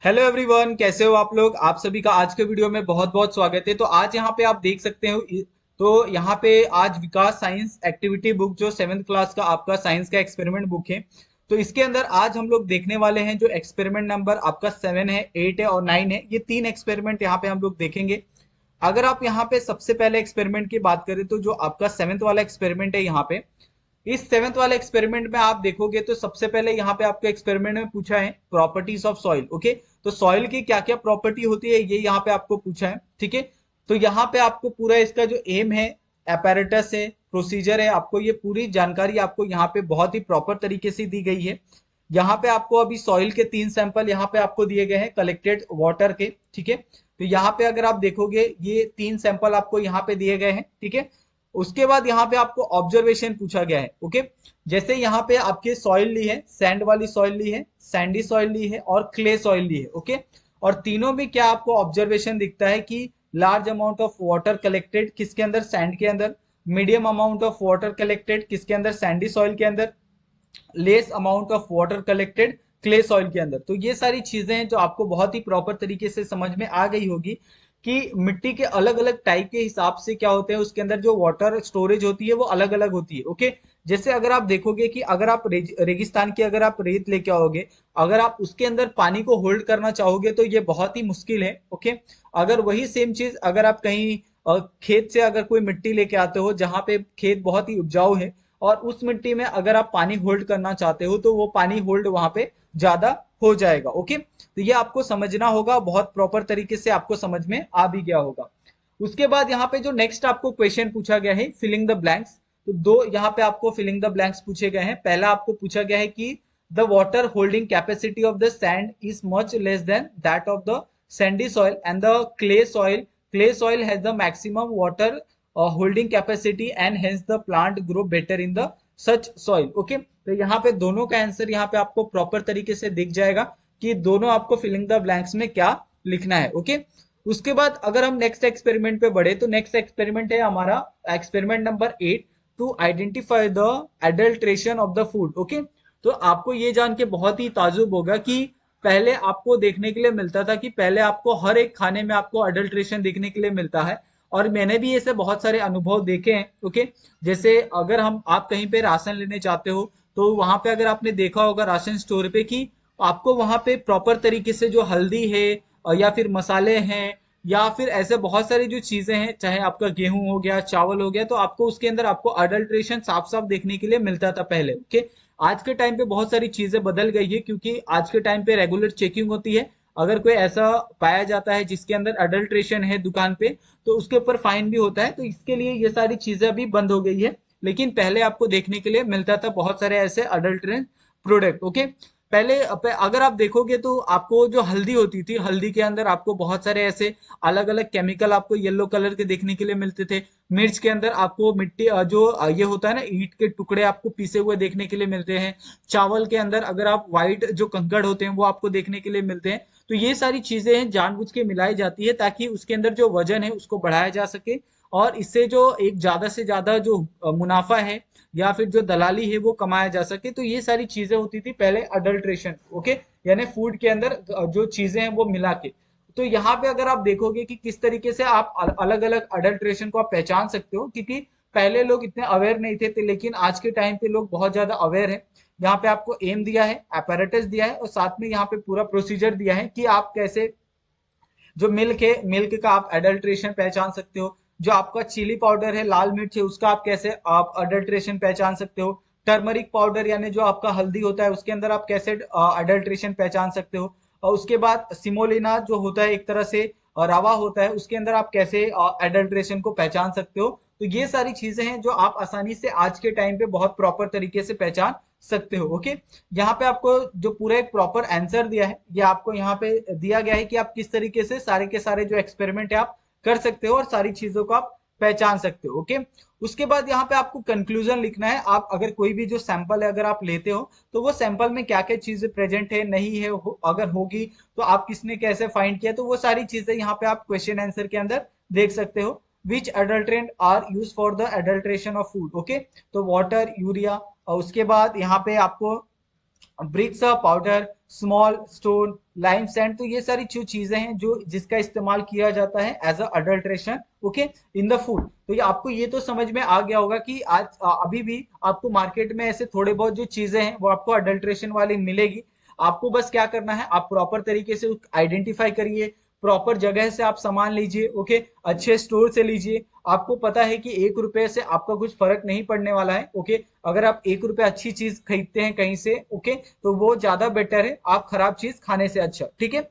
Hello everyone, कैसे हो आप लोग। आप सभी का आज के वीडियो में बहुत बहुत स्वागत है। तो आज यहाँ पे आप देख सकते हो। तो यहाँ पे आज विकास साइंस एक्टिविटी बुक जो 7th क्लास का आपका साइंस का एक्सपेरिमेंट बुक है, तो इसके अंदर आज हम लोग देखने वाले हैं जो एक्सपेरिमेंट नंबर आपका 7 है, 8 है और 9 है। ये तीन एक्सपेरिमेंट यहाँ पे हम लोग देखेंगे। अगर आप यहाँ पे सबसे पहले एक्सपेरिमेंट की बात करें तो जो आपका 7th वाला एक्सपेरिमेंट है, यहाँ पे इस 7th वाले एक्सपेरिमेंट में आप देखोगे तो सबसे पहले यहाँ पे आपको एक्सपेरिमेंट में पूछा है प्रॉपर्टीज ऑफ सॉइल। ओके, तो सॉइल की क्या क्या प्रॉपर्टी होती है ये यहाँ पे आपको पूछा है। ठीक है, तो यहाँ पे आपको पूरा इसका जो एम है, apparatus है, प्रोसीजर है, आपको ये पूरी जानकारी आपको यहाँ पे बहुत ही प्रॉपर तरीके से दी गई है। यहाँ पे आपको अभी सॉइल के 3 सैंपल यहाँ पे आपको दिए गए हैं कलेक्टेड वाटर के। ठीक है, तो यहाँ पे अगर आप देखोगे ये 3 सैंपल आपको यहाँ पे दिए गए हैं। ठीक है, उसके बाद यहाँ पे आपको ऑब्जर्वेशन पूछा गया है। ओके, जैसे यहाँ पे आपके सॉइल ली है, सैंड वाली सॉइल ली है, सैंडी सॉइल ली है और क्ले सॉइल ली है। ओके, और तीनों में क्या आपको ऑब्जर्वेशन दिखता है कि large amount of water collected किसके अंदर, सैंड के अंदर, medium amount of water collected किसके अंदर, सैंडी सॉइल के अंदर, less amount of water collected clay soil के अंदर। तो ये सारी चीजें हैं जो आपको बहुत ही प्रॉपर तरीके से समझ में आ गई होगी कि मिट्टी के अलग अलग टाइप के हिसाब से क्या होते हैं, उसके अंदर जो वाटर स्टोरेज होती है वो अलग अलग होती है। ओके, जैसे अगर आप देखोगे कि अगर आप रेगिस्तान की अगर आप रेत लेके आओगे, अगर आप उसके अंदर पानी को होल्ड करना चाहोगे तो ये बहुत ही मुश्किल है। ओके, अगर वही सेम चीज अगर आप कहीं खेत से अगर कोई मिट्टी लेके आते हो जहां पे खेत बहुत ही उपजाऊ है और उस मिट्टी में अगर आप पानी होल्ड करना चाहते हो तो वो पानी होल्ड वहां पे ज्यादा हो जाएगा। ओके, तो ये आपको समझना होगा, बहुत प्रॉपर तरीके से आपको समझ में आ भी गया होगा। उसके बाद यहाँ पे जो नेक्स्ट आपको क्वेश्चन पूछा गया है फिलिंग द ब्लैंक्स, तो दो यहाँ पे आपको फिलिंग द ब्लैंक्स पूछे गए हैं। पहला आपको पूछा गया है कि the water holding capacity of the sand is much less than that of the Sandy soil and the clay soil has the maximum water holding capacity and hence the plant grow better in the such soil. Okay, तो यहाँ पे दोनों का answer यहाँ पे आपको proper तरीके से दिख जाएगा कि दोनों आपको फिलिंग द ब्लैंक्स में क्या लिखना है। ओके, उसके बाद अगर हम नेक्स्ट एक्सपेरिमेंट पे बढ़े तो नेक्स्ट एक्सपेरिमेंट है हमारा experiment number 8, to identify the adulteration of the food. Okay, तो आपको ये जान के बहुत ही ताजुब होगा कि पहले आपको देखने के लिए मिलता था कि पहले आपको हर एक खाने में आपको अडल्ट्रेशन देखने के लिए मिलता है, और मैंने भी ऐसे बहुत सारे अनुभव देखे हैं। ओके, जैसे अगर हम आप कहीं पे राशन लेने जाते हो तो वहां पे अगर आपने देखा होगा राशन स्टोर पे कि आपको वहां पे प्रॉपर तरीके से जो हल्दी है या फिर मसाले हैं या फिर ऐसे बहुत सारी जो चीजें हैं, चाहे आपका गेहूं हो गया, चावल हो गया, तो आपको उसके अंदर आपको अडल्ट्रेशन साफ साफ देखने के लिए मिलता था पहले। ओके, आज के टाइम पे बहुत सारी चीजें बदल गई है क्योंकि आज के टाइम पे रेगुलर चेकिंग होती है। अगर कोई ऐसा पाया जाता है जिसके अंदर अडल्ट्रेशन है दुकान पे, तो उसके ऊपर फाइन भी होता है। तो इसके लिए ये सारी चीजें अभी बंद हो गई है, लेकिन पहले आपको देखने के लिए मिलता था बहुत सारे ऐसे अडल्ट्रेंट प्रोडक्ट। ओके, पहले अगर आप देखोगे तो आपको जो हल्दी होती थी, हल्दी के अंदर आपको बहुत सारे ऐसे अलग अलग केमिकल आपको येलो कलर के देखने के लिए मिलते थे। मिर्च के अंदर आपको मिट्टी जो ये होता है ना, ईंट के टुकड़े आपको पीसे हुए देखने के लिए मिलते हैं। चावल के अंदर अगर आप व्हाइट जो कंकड़ होते हैं वो आपको देखने के लिए मिलते हैं। तो ये सारी चीजें हैं जानबूझ के मिलाई जाती है ताकि उसके अंदर जो वजन है उसको बढ़ाया जा सके, और इससे जो एक ज्यादा से ज्यादा जो मुनाफा है या फिर जो दलाली है वो कमाया जा सके। तो ये सारी चीजें होती थी पहले अडल्ट्रेशन। ओके, यानी फूड के अंदर जो चीजें हैं वो मिला के। तो यहाँ पे अगर आप देखोगे कि किस तरीके से आप अलग अलग अडल्ट्रेशन को आप पहचान सकते हो, क्योंकि पहले लोग इतने अवेयर नहीं थे, लेकिन आज के टाइम पे लोग बहुत ज्यादा अवेयर है। यहाँ पे आपको एम दिया है, apparatus दिया है और साथ में यहाँ पे पूरा प्रोसीजर दिया है कि आप कैसे जो मिल्क है, मिल्क का आप एडल्ट्रेशन पहचान सकते हो। जो आपका चिली पाउडर है, लाल मिर्च है, उसका आप कैसे आप अडल्ट्रेशन पहचान सकते हो। टर्मरिक पाउडर यानी जो आपका हल्दी होता है उसके अंदर आप कैसे अडल्ट्रेशन पहचान सकते हो। और उसके बाद सिमोलिना जो होता है एक तरह से रवा होता है, उसके अंदर आप कैसे एडल्ट्रेशन को पहचान सकते हो। तो ये सारी चीजें हैं जो आप आसानी से आज के टाइम पे बहुत प्रॉपर तरीके से पहचान सकते हो। ओके, यहाँ पे आपको जो पूरा एक प्रॉपर आंसर दिया है, ये आपको यहाँ पे दिया गया है कि आप किस तरीके से सारे के सारे जो एक्सपेरिमेंट है आप कर सकते हो और सारी चीजों को आप पहचान सकते हो। ओके, उसके बाद यहाँ पे आपको कंक्लूजन लिखना है। आप अगर कोई भी जो सैंपल है अगर आप लेते हो तो वो सैंपल में क्या क्या चीजें प्रेजेंट है, नहीं है, अगर होगी तो आप किसने कैसे फाइंड किया, तो वो सारी चीजें यहाँ पे आप क्वेश्चन आंसर के अंदर देख सकते हो। Which adulterant are use for the adulteration of food. Okay, तो वाटर, यूरिया, और उसके बाद यहाँ पे आपको bricks powder, small stone, lime sand, तो ये सारी जो चीजें हैं जो जिसका इस्तेमाल किया जाता है as a adulteration okay in the food. तो ये आपको ये तो समझ में आ गया होगा कि आज अभी भी आपको मार्केट में ऐसे थोड़े बहुत जो चीजें हैं वो आपको अडल्ट्रेशन वाली मिलेगी। आपको बस क्या करना है, आप प्रॉपर तरीके से आइडेंटिफाई करिए, प्रॉपर जगह से आप सामान लीजिए ओके, अच्छे स्टोर से लीजिए। आपको पता है कि 1 रुपए से आपका कुछ फर्क नहीं पड़ने वाला है ओके। अगर आप 1 रुपए अच्छी चीज खरीदते हैं कहीं से ओके, तो वो ज्यादा बेटर है आप खराब चीज खाने से अच्छा, ठीक है।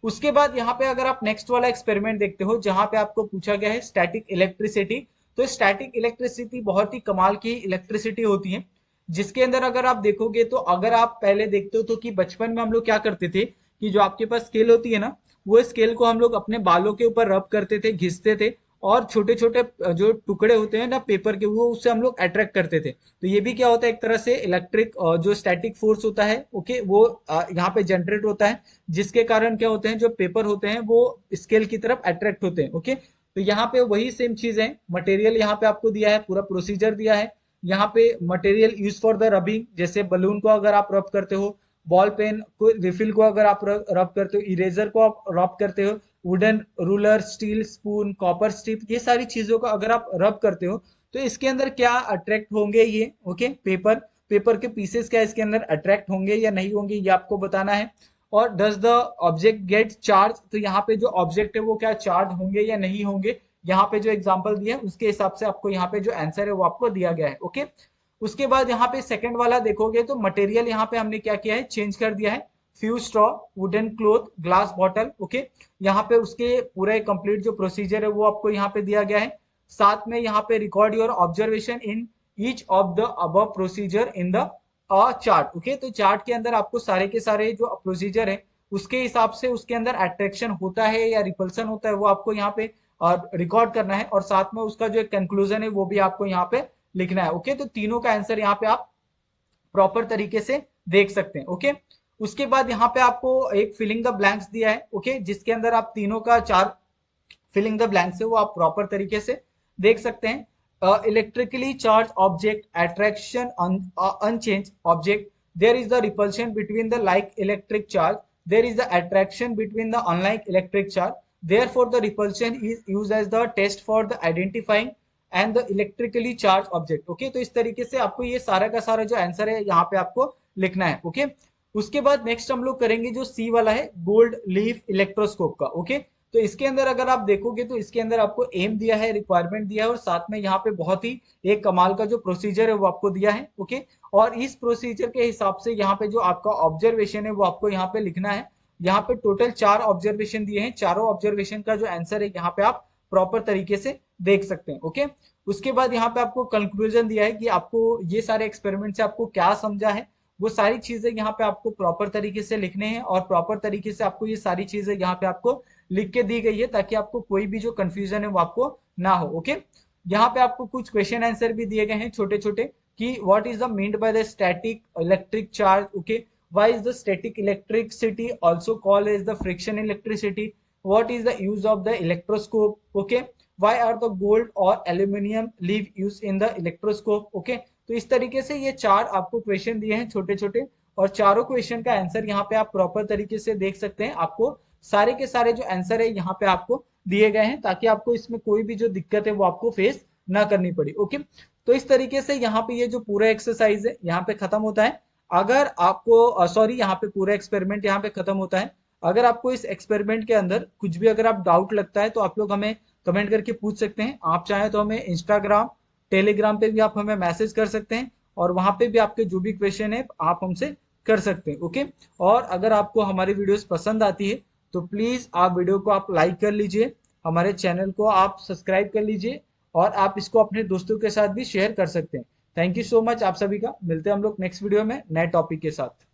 उसके बाद यहाँ पे अगर आप नेक्स्ट वाला एक्सपेरिमेंट देखते हो जहां पे आपको पूछा गया है स्टैटिक इलेक्ट्रिसिटी, तो स्टैटिक इलेक्ट्रिसिटी बहुत ही कमाल की इलेक्ट्रिसिटी होती है, जिसके अंदर अगर आप देखोगे तो अगर आप पहले देखते हो तो कि बचपन में हम लोग क्या करते थे कि जो आपके पास स्केल होती है ना, वो स्केल को हम लोग अपने बालों के ऊपर रब करते थे, घिसते थे, और छोटे छोटे जो टुकड़े होते हैं ना पेपर के, वो उससे हम लोग अट्रैक्ट करते थे। तो ये भी क्या होता है, एक तरह से इलेक्ट्रिक जो स्टैटिक फोर्स होता है ओके, वो यहाँ पे जनरेट होता है, जिसके कारण क्या होते हैं जो पेपर होते हैं वो स्केल की तरफ अट्रैक्ट होते हैं ओके। तो यहाँ पे वही सेम चीज है, मटेरियल यहाँ पे आपको दिया है, पूरा प्रोसीजर दिया है। यहाँ पे material use for the rubbing, जैसे बलून को अगर आप रब करते हो, बॉल पेन को रिफिल को अगर आप रब करते हो, इरेजर को आप रब करते हो, wooden ruler, steel spoon, copper strip, ये सारी चीजों का अगर आप रब करते हो तो इसके अंदर क्या अट्रैक्ट होंगे ये ओके, पेपर, पेपर के पीसेस क्या इसके अंदर अट्रैक्ट होंगे या नहीं होंगे, ये आपको बताना है। और does the object gate charge, तो यहाँ पे जो ऑब्जेक्ट है वो क्या चार्ज होंगे या नहीं होंगे, यहाँ पे जो एग्जांपल दिया है उसके हिसाब से आपको यहाँ पे जो आंसर है वो आपको दिया गया है ओके। उसके बाद यहाँ पे सेकंड वाला देखोगे तो मटेरियल यहाँ पे हमने क्या किया है, चेंज कर दिया है, few straw, wooden cloth, glass bottle okay. यहाँ पे उसके पूरे कंप्लीट जो प्रोसीजर है वो आपको यहाँ पे दिया गया है। साथ में यहाँ पे record your observation in each of the above procedure in the chart okay. तो चार्ट के अंदर आपको सारे के सारे जो प्रोसीजर है उसके हिसाब से उसके अंदर अट्रैक्शन होता है या रिपल्सन होता है वो आपको यहाँ पे रिकॉर्ड करना है, और साथ में उसका जो एक कंक्लूजन है वो भी आपको यहाँ पे लिखना है ओके। तो तीनों का आंसर यहाँ पे आप प्रॉपर तरीके से देख सकते हैं ओके। उसके बाद यहाँ पे आपको एक फिलिंग द ब्लैंक्स दिया है ओके, जिसके अंदर आप तीनों का चार फिलिंग द ब्लैंक्स है वो आप प्रॉपर तरीके से देख सकते हैं। Electrically charge object, attraction uncharged object, there is the repulsion between the like electric charge, there is the attraction between the unlike electric charge, therefore the repulsion is used as the test for the identifying and the electrically charged object okay। तो इस तरीके से आपको ये सारा का सारा जो आंसर है यहाँ पे आपको लिखना है ओके। उसके बाद नेक्स्ट हम लोग करेंगे जो सी वाला है, गोल्ड लीफ इलेक्ट्रोस्कोप का ओके। तो इसके अंदर अगर आप देखोगे तो इसके अंदर आपको एम दिया है, रिक्वायरमेंट दिया है, और साथ में यहाँ पे बहुत ही एक कमाल का जो प्रोसीजर है वो आपको दिया है ओके। और इस प्रोसीजर के हिसाब से यहाँ पे जो आपका ऑब्जर्वेशन है वो आपको यहाँ पे लिखना है। यहाँ पे टोटल 4 ऑब्जर्वेशन दिए हैं, चारों ऑब्जर्वेशन का जो आंसर है यहाँ पे आप प्रॉपर तरीके से देख सकते हैं ओके। उसके बाद यहाँ पे आपको कंक्लूजन दिया है कि आपको ये सारे एक्सपेरिमेंट से आपको क्या समझा है, वो सारी चीजें यहाँ पे आपको प्रॉपर तरीके से लिखने हैं, और प्रॉपर तरीके से आपको ये सारी चीजें यहाँ पे आपको लिख के दी गई है ताकि आपको कोई भी जो कंफ्यूजन है वो आपको ना हो ओके। यहाँ पे आपको कुछ क्वेश्चन आंसर भी दिए गए हैं छोटे छोटे, कि what is the meant by the static electric charge okay, why is the static electricity also called as the friction electricity, what is the use of the electroscope okay, why are the gold or aluminum leaf used in the electroscope okay। तो इस तरीके से ये 4 आपको question दिए हैं छोटे छोटे, और चारों क्वेश्चन का आंसर यहाँ पे आप प्रॉपर तरीके से देख सकते हैं। आपको सारे के सारे जो आंसर है यहाँ पे आपको दिए गए हैं ताकि आपको इसमें कोई भी जो दिक्कत है वो आपको फेस ना करनी पड़ी ओके। तो इस तरीके से यहाँ पे ये जो पूरा एक्सरसाइज है यहाँ पे खत्म होता है। अगर आपको सॉरी यहाँ पे पूरा एक्सपेरिमेंट यहाँ पे खत्म होता है। अगर आपको इस एक्सपेरिमेंट के अंदर कुछ भी अगर आप डाउट लगता है तो आप लोग हमें कमेंट करके पूछ सकते हैं। आप चाहें तो हमें इंस्टाग्राम, टेलीग्राम पे भी आप हमें मैसेज कर सकते हैं, और वहां पे भी आपके जो भी क्वेश्चन है आप हमसे कर सकते हैं ओके। और अगर आपको हमारी वीडियोस पसंद आती है तो प्लीज आप वीडियो को आप लाइक कर लीजिए, हमारे चैनल को आप सब्सक्राइब कर लीजिए, और आप इसको अपने दोस्तों के साथ भी शेयर कर सकते हैं। थैंक यू सो मच आप सभी का, मिलते हैं हम लोग नेक्स्ट वीडियो में नए टॉपिक के साथ।